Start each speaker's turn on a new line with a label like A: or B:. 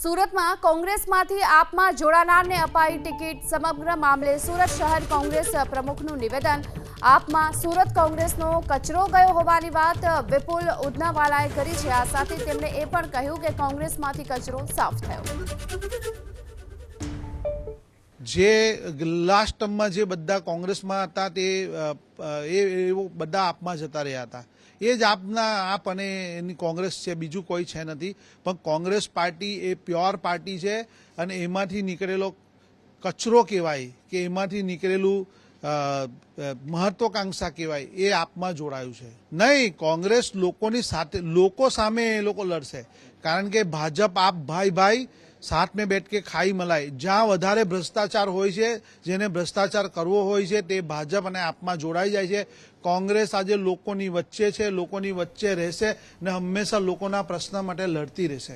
A: સુરતમાં કોંગ્રેસમાંથી આપમાં જોડાનારને અપાઈ ટિકિટ સમગ્ર મામલે સુરત શહેર કોંગ્રેસ પ્રમુખનું નિવેદન। આપમાં સુરત કોંગ્રેસનો કચરો ગયો હોવાની વાત વિપુલ ઉધનાવાલાએ કરી છે। આ સાથે તેમણે એ પણ કહ્યું કે કોંગ્રેસમાંથી કચરો સાફ થયો।
B: જે લાસ્ટ ટર્મમાં જે બધા કોંગ્રેસમાં હતા તે બધા આપમાં જતા રહ્યા હતા। એ જ આપ અને એની કોંગ્રેસ છે, બીજું કોઈ છે નથી। પણ કોંગ્રેસ પાર્ટી એ પ્યોર પાર્ટી છે અને એમાંથી નીકળેલો કચરો કહેવાય કે એમાંથી નીકળેલું મહત્વાકાંક્ષા કહેવાય એ આપમાં જોડાયું છે। નહીં, કોંગ્રેસ લોકોની સાથે, લોકો સામે એ લોકો લડશે, કારણ કે ભાજપ આપ ભાઈ ભાઈ साथ में बैठ के खाई मलाई। જ્યાં વધારે ભ્રષ્ટાચાર હોય છે, જેને ભ્રષ્ટાચાર કરવો હોય છે તે ભાજપ અને આપમાં જોડાઈ જાય છે। કોંગ્રેસ આજે લોકોની વચ્ચે છે, લોકોની વચ્ચે રહેશે અને હંમેશા લોકોના પ્રશ્ન માટે લડતી રહેશે।